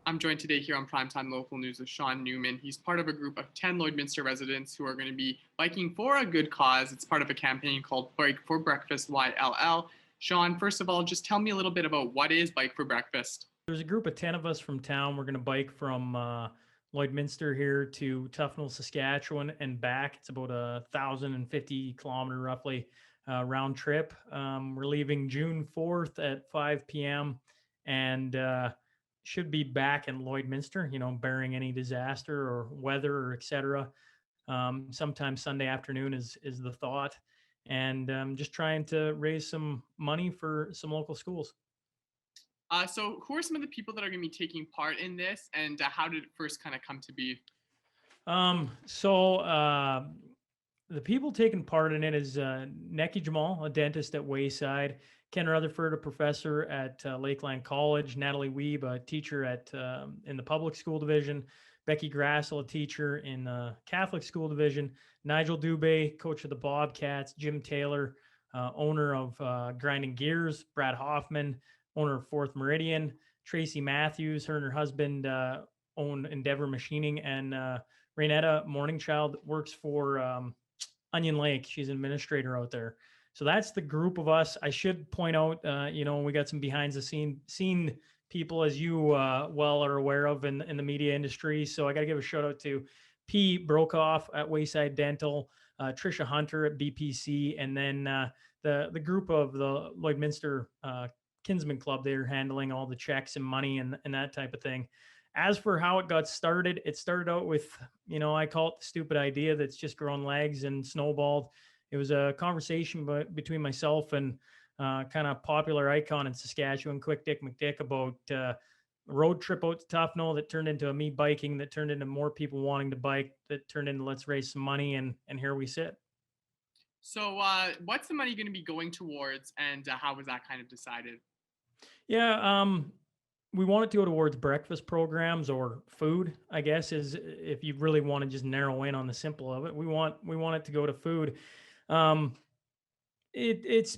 I'm joined today here on Primetime Local News with Sean Newman. He's part of a group of 10 Lloydminster residents who are going to be biking for a good cause. It's part of a campaign called Bike for Breakfast YLL. Sean, first of all, just tell me a little bit about what is Bike for Breakfast. There's a group of 10 of us from town. We're going to bike from Lloydminster here to Tufnell, Saskatchewan and back. It's about 1,050 kilometer roughly round trip. We're leaving June 4th at 5 p.m. and should be back in Lloydminster, barring any disaster or weather or etc. Sometime Sunday afternoon is the thought. And just trying to raise some money for some local schools. So who are some of the people that are going to be taking part in this, and how did it first kind of come to be? So the people taking part in it is Neki Jamal, a dentist at Wayside, Ken Rutherford, a professor at Lakeland College, Natalie Weeb, a teacher at in the public school division, Becky Grassel, a teacher in the Catholic school division, Nigel Dubé, coach of the Bobcats, Jim Taylor, owner of Grinding Gears, Brad Hoffman, owner of Fourth Meridian, Tracy Matthews, her and her husband own Endeavor Machining, and Raynetta Morningchild works for Onion Lake. She's an administrator out there. So that's the group of us. I should point out, we got some behind the scene people, as you well are aware of in the media industry. So I got to give a shout out to P. Brokoff at Wayside Dental, Trisha Hunter at BPC, and then the group of the Lloydminster Kinsman Club. They're handling all the checks and money and that type of thing. As for how it got started, it started out with, I call it the stupid idea that's just grown legs and snowballed. It was a conversation between myself and kind of popular icon in Saskatchewan, Quick Dick McDick, about a road trip out to Tufnell that turned into a me biking, that turned into more people wanting to bike, that turned into let's raise some money, and here we sit. So what's the money going to be going towards, and how was that kind of decided? Yeah, we want it to go towards breakfast programs or food, I guess, is if you really want to just narrow in on the simple of it. We want it to go to food. Um, it's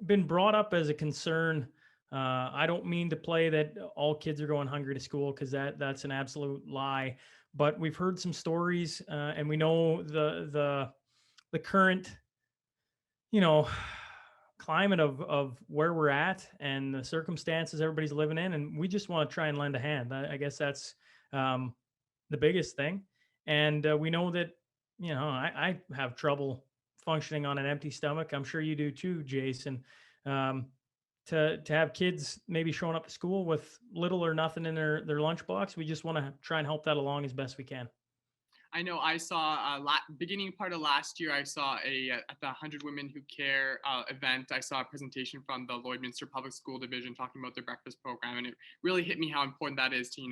been brought up as a concern. I don't mean to play that all kids are going hungry to school, because that's an absolute lie. But we've heard some stories, and we know the current, you know, climate of where we're at and the circumstances everybody's living in, and we just want to try and lend a hand. I guess that's the biggest thing. And we know that, I have trouble functioning on an empty stomach. I'm sure you do too, Jason. um, to have kids maybe showing up to school with little or nothing in their lunchbox, we just want to try and help that along as best we can. I know I saw beginning part of last year, I saw at the 100 Women Who Care event, I saw a presentation from the Lloydminster Public School Division talking about their breakfast program. And it really hit me how important that is to,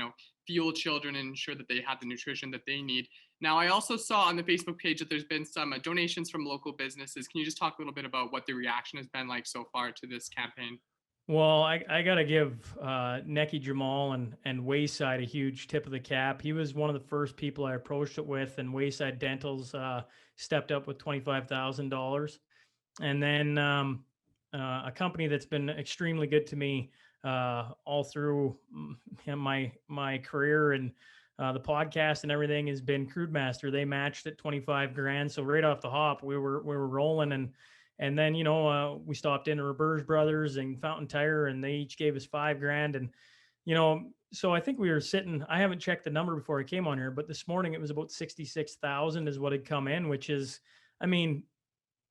fuel children and ensure that they have the nutrition that they need. Now, I also saw on the Facebook page that there's been some donations from local businesses. Can you just talk a little bit about what the reaction has been like so far to this campaign? Well, I got to give Neki Jamal and Wayside a huge tip of the cap. He was one of the first people I approached it with, and Wayside Dental's stepped up with $25,000. And then a company that's been extremely good to me all through my career and the podcast and everything has been Crude Master. They matched at 25 grand. So right off the hop, we were rolling. And then, we stopped into Roberge Brothers and Fountain Tire, and they each gave us 5 grand. And, so I think we were sitting, I haven't checked the number before I came on here, but this morning it was about 66,000 is what had come in, which is, I mean,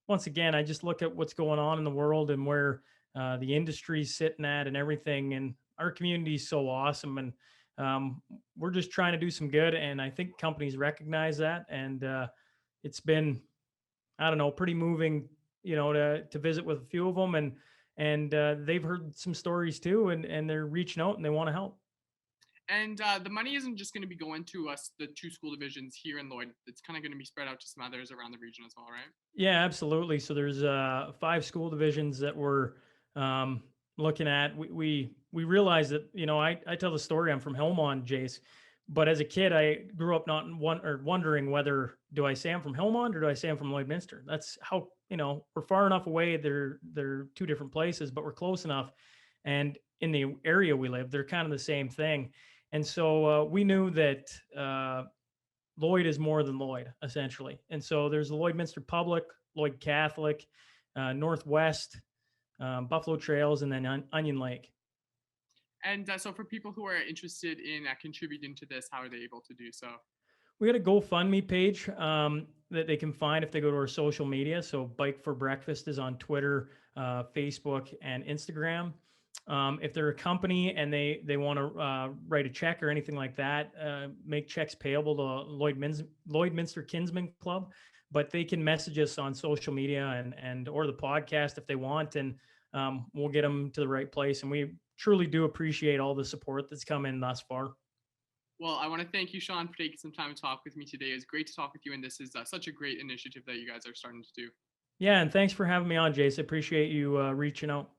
once again, I just look at what's going on in the world and where the industry's sitting at and everything. And our community is so awesome. And we're just trying to do some good. And I think companies recognize that. And it's been, I don't know, pretty moving, to visit with a few of them, and they've heard some stories too, and they're reaching out and they want to help. And the money isn't just going to be going to us, the two school divisions here in Lloyd. It's kind of going to be spread out to some others around the region as well, right? Yeah, absolutely. So there's 5 school divisions that we're looking at. We realize that, I tell the story. I'm from Hillmont, Jace, but as a kid, I grew up not wondering whether do I say I'm from Hillmont or do I say I'm from Lloydminster. That's how, we're far enough away. They're two different places, but we're close enough. And in the area we live, they're kind of the same thing. And so we knew that Lloyd is more than Lloyd, essentially. And so there's the Lloydminster Public, Lloyd Catholic, Northwest, Buffalo Trails, and then Onion Lake. And so for people who are interested in contributing to this, how are they able to do so? We got a GoFundMe page that they can find if they go to our social media. So Bike for Breakfast is on Twitter, Facebook, and Instagram. If they're a company and they want to write a check or anything like that, make checks payable to Lloydminster Kinsman Club, but they can message us on social media and or the podcast if they want, and we'll get them to the right place. And we truly do appreciate all the support that's come in thus far. Well, I want to thank you, Sean, for taking some time to talk with me today. It was great to talk with you, and this is such a great initiative that you guys are starting to do. Yeah, and thanks for having me on, Jace. I appreciate you reaching out.